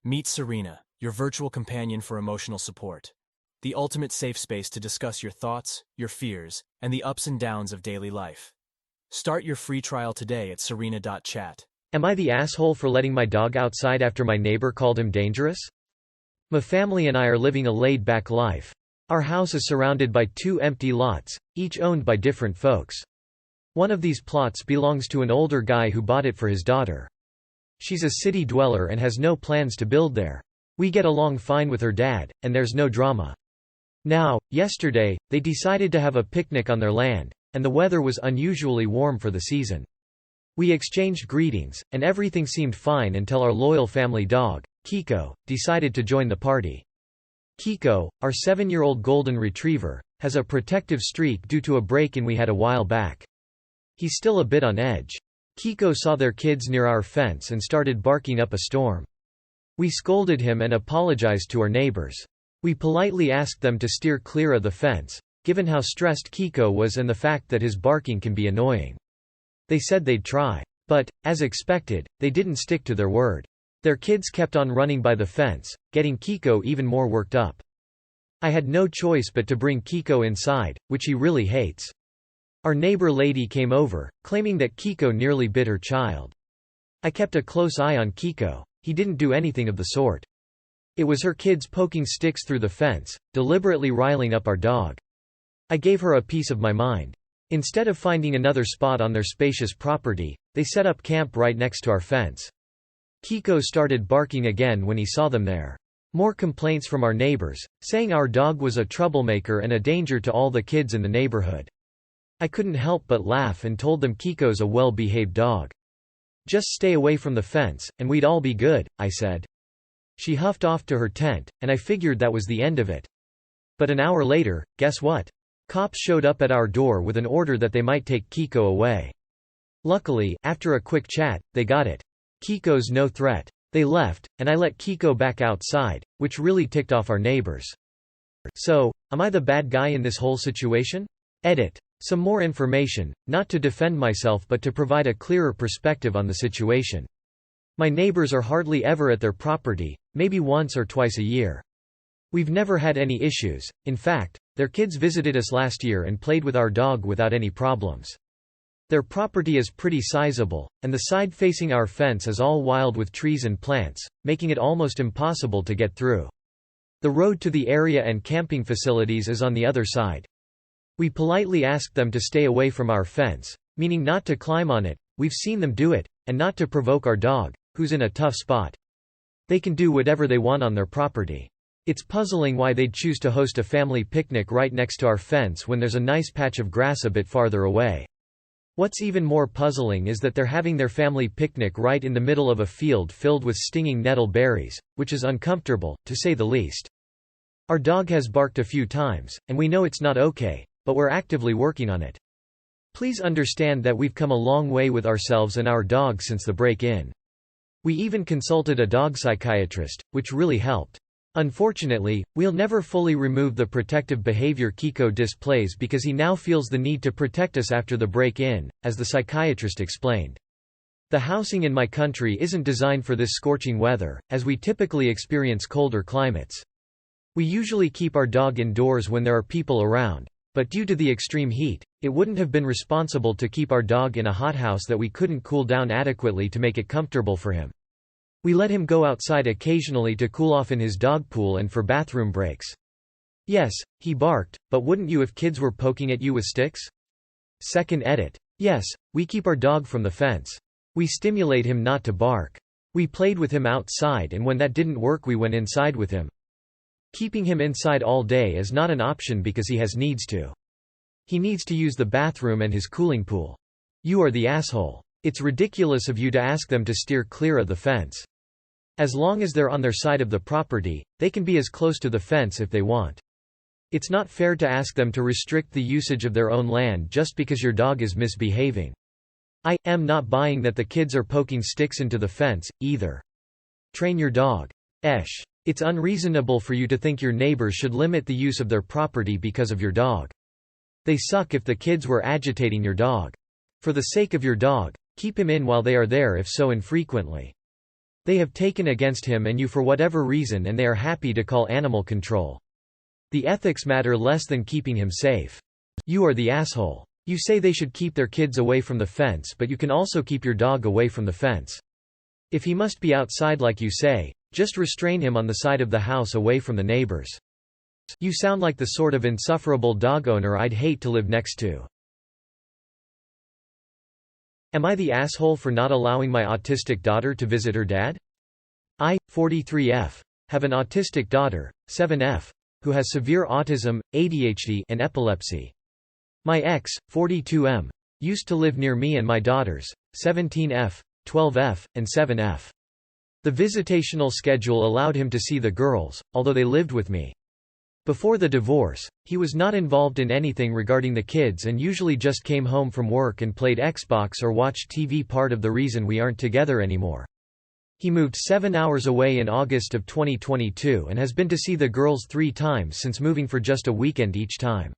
Meet Serena, your virtual companion for emotional support. The ultimate safe space to discuss your thoughts, your fears, and the ups and downs of daily life. Start your free trial today at serena.chat. Am I the asshole for letting my dog outside after my neighbor called him dangerous? My family and I are living a laid-back life. Our house is surrounded by 2 empty lots, each owned by different folks. One of these plots belongs to an older guy who bought it for his daughter. She's a city dweller and has no plans to build there. We get along fine with her dad, and there's no drama. Now, yesterday, they decided to have a picnic on their land, and the weather was unusually warm for the season. We exchanged greetings, and everything seemed fine until our loyal family dog, Kiko, decided to join the party. Kiko, our 7-year-old golden retriever, has a protective streak due to a break-in we had a while back. He's still a bit on edge. Kiko saw their kids near our fence and started barking up a storm. We scolded him and apologized to our neighbors. We politely asked them to steer clear of the fence, given how stressed Kiko was and the fact that his barking can be annoying. They said they'd try. But, as expected, they didn't stick to their word. Their kids kept on running by the fence, getting Kiko even more worked up. I had no choice but to bring Kiko inside, which he really hates. Our neighbor lady came over, claiming that Kiko nearly bit her child. I kept a close eye on Kiko. He didn't do anything of the sort. It was her kids poking sticks through the fence, deliberately riling up our dog. I gave her a piece of my mind. Instead of finding another spot on their spacious property, they set up camp right next to our fence. Kiko started barking again when he saw them there. More complaints from our neighbors, saying our dog was a troublemaker and a danger to all the kids in the neighborhood. I couldn't help but laugh and told them Kiko's a well-behaved dog. Just stay away from the fence, and we'd all be good, I said. She huffed off to her tent, and I figured that was the end of it. But an hour later, guess what? Cops showed up at our door with an order that they might take Kiko away. Luckily, after a quick chat, they got it. Kiko's no threat. They left, and I let Kiko back outside, which really ticked off our neighbors. So, am I the bad guy in this whole situation? Edit. Some more information, not to defend myself but to provide a clearer perspective on the situation. My neighbors are hardly ever at their property, maybe once or twice a year. We've never had any issues. In fact, their kids visited us last year and played with our dog without any problems. Their property is pretty sizable, and the side facing our fence is all wild with trees and plants, making it almost impossible to get through. The road to the area and camping facilities is on the other side. We politely asked them to stay away from our fence, meaning not to climb on it, we've seen them do it, and not to provoke our dog, who's in a tough spot. They can do whatever they want on their property. It's puzzling why they'd choose to host a family picnic right next to our fence when there's a nice patch of grass a bit farther away. What's even more puzzling is that they're having their family picnic right in the middle of a field filled with stinging nettle berries, which is uncomfortable, to say the least. Our dog has barked a few times, and we know it's not okay, but we're actively working on it. Please understand that we've come a long way with ourselves and our dog since the break-in. We even consulted a dog psychiatrist, which really helped. Unfortunately, we'll never fully remove the protective behavior Kiko displays because he now feels the need to protect us after the break-in, as the psychiatrist explained. The housing in my country isn't designed for this scorching weather, as we typically experience colder climates. We usually keep our dog indoors when there are people around, but due to the extreme heat, it wouldn't have been responsible to keep our dog in a hothouse that we couldn't cool down adequately to make it comfortable for him. We let him go outside occasionally to cool off in his dog pool and for bathroom breaks. Yes, he barked, but wouldn't you if kids were poking at you with sticks? Second edit. Yes, we keep our dog from the fence. We stimulate him not to bark. We played with him outside, and when that didn't work we went inside with him. Keeping him inside all day is not an option because he has needs to. He needs to use the bathroom and his cooling pool. You are the asshole. It's ridiculous of you to ask them to steer clear of the fence. As long as they're on their side of the property, they can be as close to the fence if they want. It's not fair to ask them to restrict the usage of their own land just because your dog is misbehaving. I am not buying that the kids are poking sticks into the fence, either. Train your dog. It's unreasonable for you to think your neighbors should limit the use of their property because of your dog. They suck if the kids were agitating your dog. For the sake of your dog, keep him in while they are there if so infrequently. They have taken against him and you for whatever reason, and they are happy to call animal control. The ethics matter less than keeping him safe. You are the asshole. You say they should keep their kids away from the fence, but you can also keep your dog away from the fence. If he must be outside like you say, just restrain him on the side of the house away from the neighbors. You sound like the sort of insufferable dog owner I'd hate to live next to. Am I the asshole for not allowing my autistic daughter to visit her dad? I, 43F, have an autistic daughter, 7F, who has severe autism, ADHD, and epilepsy. My ex, 42M, used to live near me and my daughters, 17F, 12F, and 7F. The visitational schedule allowed him to see the girls, although they lived with me. Before the divorce, he was not involved in anything regarding the kids and usually just came home from work and played Xbox or watched TV. Part of the reason we aren't together anymore. He moved 7 hours away in August of 2022 and has been to see the girls 3 times since moving for just a weekend each time.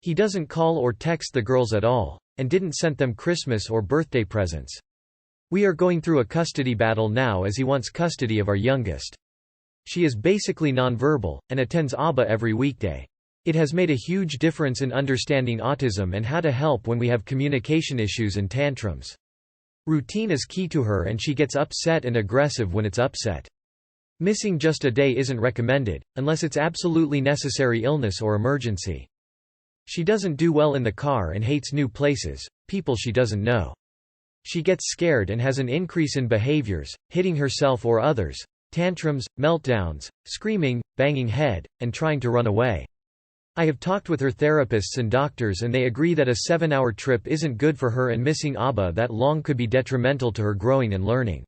He doesn't call or text the girls at all, and didn't send them Christmas or birthday presents. We are going through a custody battle now as he wants custody of our youngest. She is basically nonverbal, and attends ABBA every weekday. It has made a huge difference in understanding autism and how to help when we have communication issues and tantrums. Routine is key to her and she gets upset and aggressive when it's upset. Missing just a day isn't recommended, unless it's absolutely necessary illness or emergency. She doesn't do well in the car and hates new places, people she doesn't know. She gets scared and has an increase in behaviors, hitting herself or others, tantrums, meltdowns, screaming, banging head, and trying to run away. I have talked with her therapists and doctors and they agree that a 7-hour trip isn't good for her and missing ABBA that long could be detrimental to her growing and learning.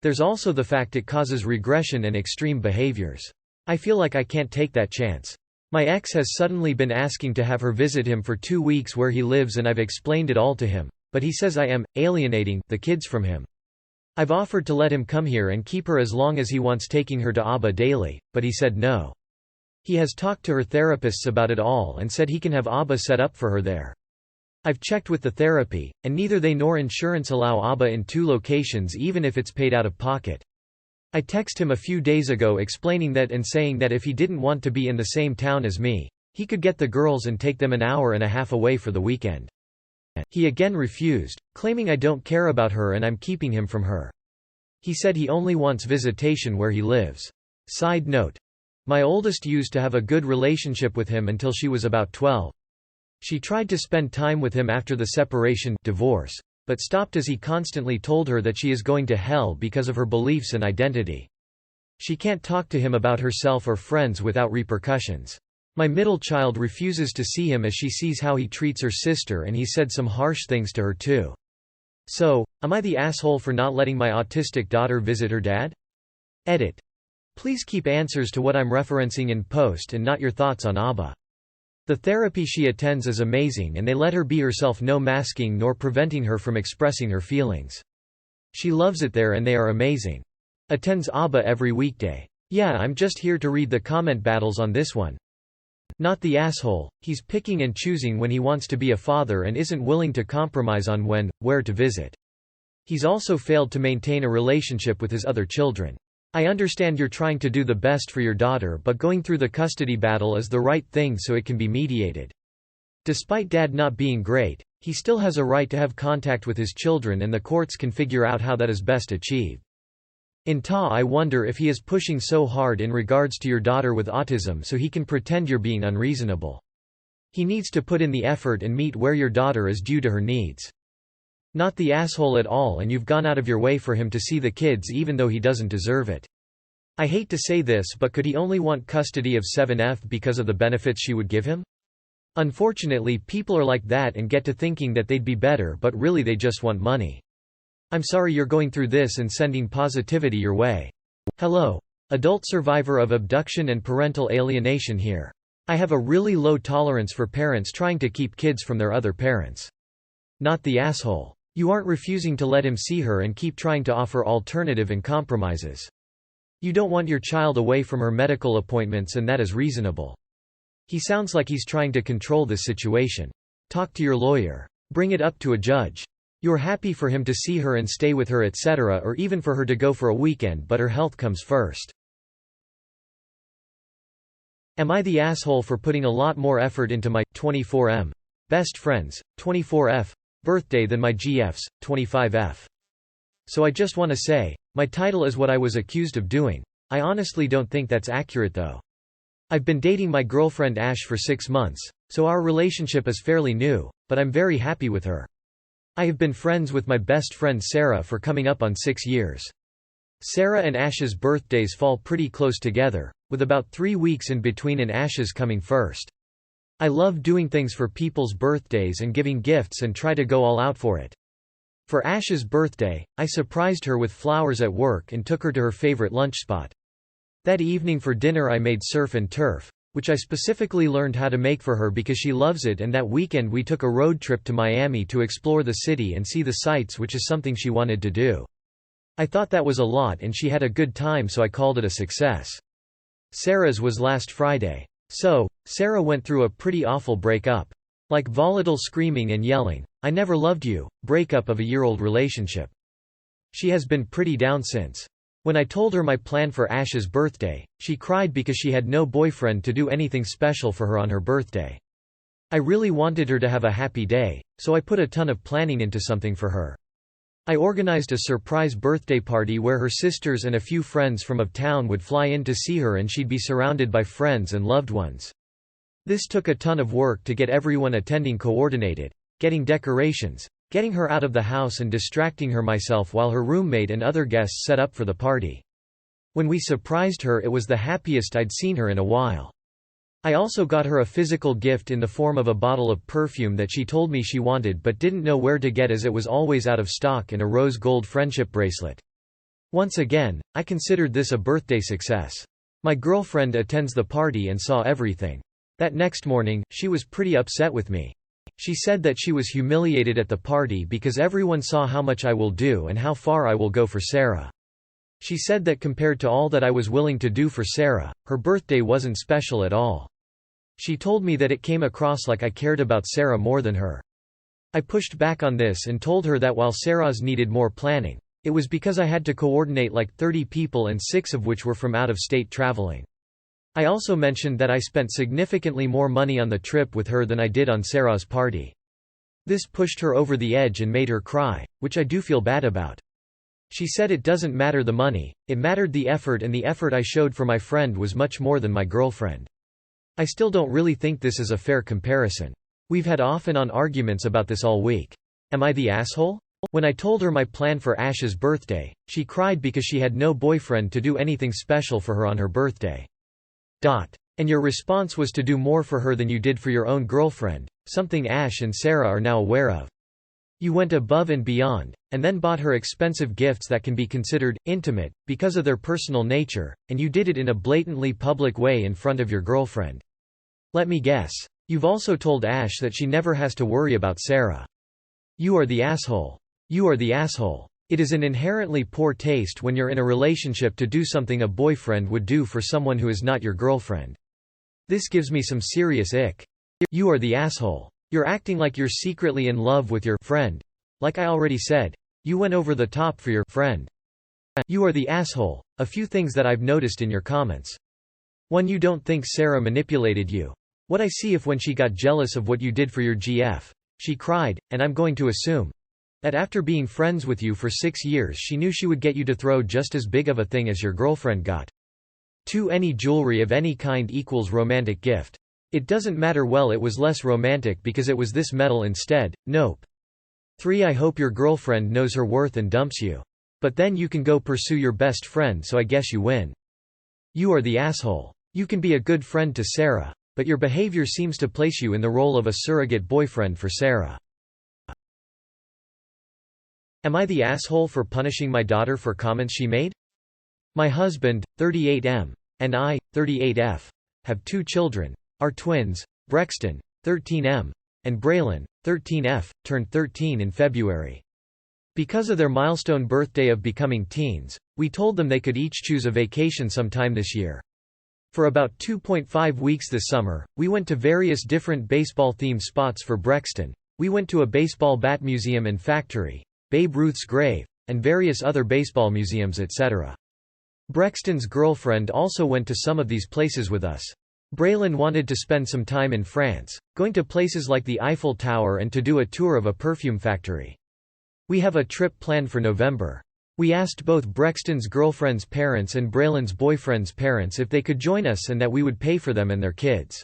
There's also the fact it causes regression and extreme behaviors. I feel like I can't take that chance. My ex has suddenly been asking to have her visit him for 2 weeks where he lives and I've explained it all to him, but he says I am alienating the kids from him. I've offered to let him come here and keep her as long as he wants, taking her to ABBA daily, but he said no. He has talked to her therapists about it all and said he can have ABBA set up for her there. I've checked with the therapy, and neither they nor insurance allow ABBA in 2 locations even if it's paid out of pocket. I texted him a few days ago explaining that and saying that if he didn't want to be in the same town as me, he could get the girls and take them an hour and a half away for the weekend. He again refused, claiming I don't care about her and I'm keeping him from her. He said he only wants visitation where he lives. Side note. My oldest used to have a good relationship with him until she was about 12. She tried to spend time with him after the separation divorce, but stopped as he constantly told her that she is going to hell because of her beliefs and identity. She can't talk to him about herself or friends without repercussions. My middle child refuses to see him as she sees how he treats her sister and he said some harsh things to her too. So, am I the asshole for not letting my autistic daughter visit her dad? Edit. Please keep answers to what I'm referencing in post and not your thoughts on ABBA. The therapy she attends is amazing and they let her be herself, no masking nor preventing her from expressing her feelings. She loves it there and they are amazing. Attends ABBA every weekday. Yeah, I'm just here to read the comment battles on this one. Not the asshole, he's picking and choosing when he wants to be a father and isn't willing to compromise on when, where to visit. He's also failed to maintain a relationship with his other children. I understand you're trying to do the best for your daughter, but going through the custody battle is the right thing so it can be mediated. Despite dad not being great, he still has a right to have contact with his children and the courts can figure out how that is best achieved. I wonder if he is pushing so hard in regards to your daughter with autism so he can pretend you're being unreasonable. He needs to put in the effort and meet where your daughter is due to her needs. Not the asshole at all, and you've gone out of your way for him to see the kids even though he doesn't deserve it. I hate to say this, but could he only want custody of 7F because of the benefits she would give him? Unfortunately, people are like that and get to thinking that they'd be better, but really they just want money. I'm sorry you're going through this and sending positivity your way. Hello. Adult survivor of abduction and parental alienation here. I have a really low tolerance for parents trying to keep kids from their other parents. Not the asshole. You aren't refusing to let him see her and keep trying to offer alternative and compromises. You don't want your child away from her medical appointments and that is reasonable. He sounds like he's trying to control this situation. Talk to your lawyer. Bring it up to a judge. You're happy for him to see her and stay with her etc., or even for her to go for a weekend, but her health comes first. Am I the asshole for putting a lot more effort into my 24M best friends 24F birthday than my GF's 25F? So I just want to say, my title is what I was accused of doing. I honestly don't think that's accurate though. I've been dating my girlfriend Ash for 6 months, so our relationship is fairly new, but I'm very happy with her. I have been friends with my best friend Sarah for coming up on 6 years. Sarah and Ash's birthdays fall pretty close together, with about 3 weeks in between and Ash's coming first. I love doing things for people's birthdays and giving gifts and try to go all out for it. For Ash's birthday, I surprised her with flowers at work and took her to her favorite lunch spot. That evening for dinner I made surf and turf, which I specifically learned how to make for her because she loves it, and that weekend we took a road trip to Miami to explore the city and see the sights, which is something she wanted to do. I thought that was a lot and she had a good time, so I called it a success. Sarah's was last Friday. So, Sarah went through a pretty awful breakup. Like volatile screaming and yelling, "I never loved you," breakup of a year-old relationship. She has been pretty down since. When I told her my plan for Ash's birthday, she cried because she had no boyfriend to do anything special for her on her birthday. I really wanted her to have a happy day, so I put a ton of planning into something for her. I organized a surprise birthday party where her sisters and a few friends from out of town would fly in to see her, and she'd be surrounded by friends and loved ones. This took a ton of work to get everyone attending coordinated, getting decorations, getting her out of the house and distracting her myself while her roommate and other guests set up for the party. When we surprised her, it was the happiest I'd seen her in a while. I also got her a physical gift in the form of a bottle of perfume that she told me she wanted but didn't know where to get as it was always out of stock, and a rose gold friendship bracelet. Once again, I considered this a birthday success. My girlfriend attends the party and saw everything. That next morning, she was pretty upset with me. She said that she was humiliated at the party because everyone saw how much I will do and how far I will go for Sarah. She said that compared to all that I was willing to do for Sarah, her birthday wasn't special at all. She told me that it came across like I cared about Sarah more than her. I pushed back on this and told her that while Sarah's needed more planning, it was because I had to coordinate like 30 people and 6 of which were from out of state traveling. I also mentioned that I spent significantly more money on the trip with her than I did on Sarah's party. This pushed her over the edge and made her cry, which I do feel bad about. She said it doesn't matter the money, it mattered the effort, and the effort I showed for my friend was much more than my girlfriend. I still don't really think this is a fair comparison. We've had off and on arguments about this all week. Am I the asshole? When I told her my plan for Ash's birthday, she cried because she had no boyfriend to do anything special for her on her birthday. And your response was to do more for her than you did for your own girlfriend, something Ash and Sarah are now aware of. You went above and beyond, and then bought her expensive gifts that can be considered intimate because of their personal nature, and you did it in a blatantly public way in front of your girlfriend. Let me guess. You've also told Ash that she never has to worry about Sarah. You are the asshole. You are the asshole. It is an inherently poor taste when you're in a relationship to do something a boyfriend would do for someone who is not your girlfriend. This gives me some serious ick. You are the asshole. You're acting like you're secretly in love with your friend. Like I already said, you went over the top for your friend. You are the asshole. A few things that I've noticed in your comments. 1. You don't think Sarah manipulated you. What I see if when she got jealous of what you did for your GF, she cried, and I'm going to assume that after being friends with you for 6 years she knew she would get you to throw just as big of a thing as your girlfriend got. 2. Any jewelry of any kind equals romantic gift. It doesn't matter, well, it was less romantic because it was this metal instead, nope. 3. I hope your girlfriend knows her worth and dumps you. But then you can go pursue your best friend, so I guess you win. You are the asshole. You can be a good friend to Sarah, but your behavior seems to place you in the role of a surrogate boyfriend for Sarah. Am I the asshole for punishing my daughter for comments she made? My husband, 38M, and I, 38F, have 2 children. Our twins, Brexton, 13M, and Braylon, 13F, turned 13 in February. Because of their milestone birthday of becoming teens, we told them they could each choose a vacation sometime this year. For about 2.5 weeks this summer, we went to various different baseball-themed spots for Brexton, We went to a baseball bat museum and factory, Babe Ruth's grave, and various other baseball museums etc. Brexton's girlfriend also went to some of these places with us. Braylon wanted to spend some time in France, going to places like the Eiffel Tower and to do a tour of a perfume factory. We have a trip planned for November. We asked both Brexton's girlfriend's parents and Braylon's boyfriend's parents if they could join us and that we would pay for them and their kids.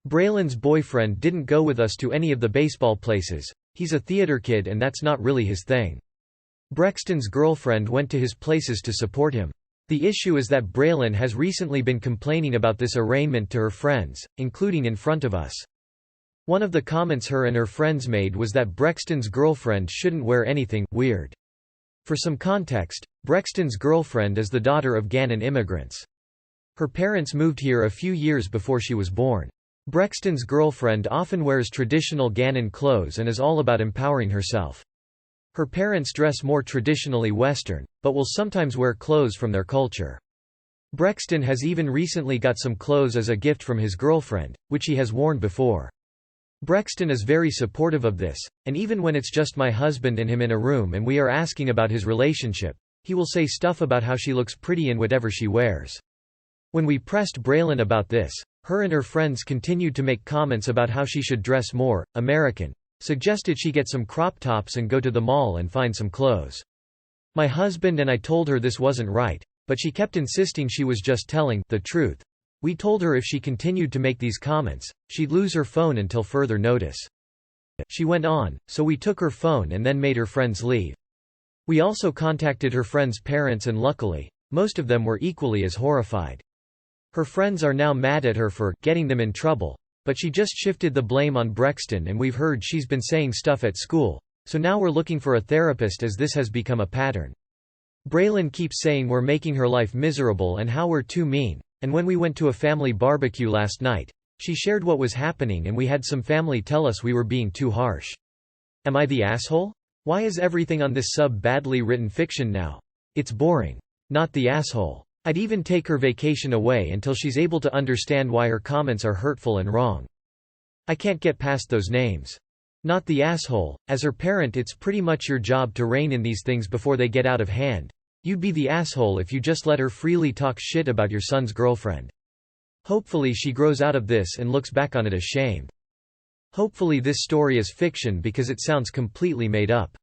Braylon's boyfriend didn't go with us to any of the baseball places, he's a theater kid and that's not really his thing. Brexton's girlfriend went to his places to support him. The issue is that Braylon has recently been complaining about this arraignment to her friends, including in front of us. One of the comments her and her friends made was that Brexton's girlfriend shouldn't wear anything weird. For some context, Brexton's girlfriend is the daughter of Ghanaian immigrants. Her parents moved here a few years before she was born. Brexton's girlfriend often wears traditional Ghanaian clothes and is all about empowering herself. Her parents dress more traditionally Western, but will sometimes wear clothes from their culture. Brexton has even recently got some clothes as a gift from his girlfriend, which he has worn before. Brexton is very supportive of this, and even when it's just my husband and him in a room and we are asking about his relationship, he will say stuff about how she looks pretty in whatever she wears. When we pressed Braylon about this, her and her friends continued to make comments about how she should dress more American, suggested she get some crop tops and go to the mall and find some clothes. My husband and I told her this wasn't right, but she kept insisting she was just telling the truth. We told her if she continued to make these comments, she'd lose her phone until further notice. She went on, so we took her phone and then made her friends leave. We also contacted her friends' parents and luckily, most of them were equally as horrified. Her friends are now mad at her for getting them in trouble, but she just shifted the blame on Brexton and we've heard she's been saying stuff at school, so now we're looking for a therapist as this has become a pattern. Braylon keeps saying we're making her life miserable and how we're too mean, and when we went to a family barbecue last night, she shared what was happening and we had some family tell us we were being too harsh. Am I the asshole? Why is everything on this sub badly written fiction now? It's boring. Not the asshole. I'd even take her vacation away until she's able to understand why her comments are hurtful and wrong. I can't get past those names. Not the asshole. As her parent, it's pretty much your job to rein in these things before they get out of hand. You'd be the asshole if you just let her freely talk shit about your son's girlfriend. Hopefully she grows out of this and looks back on it ashamed. Hopefully this story is fiction because it sounds completely made up.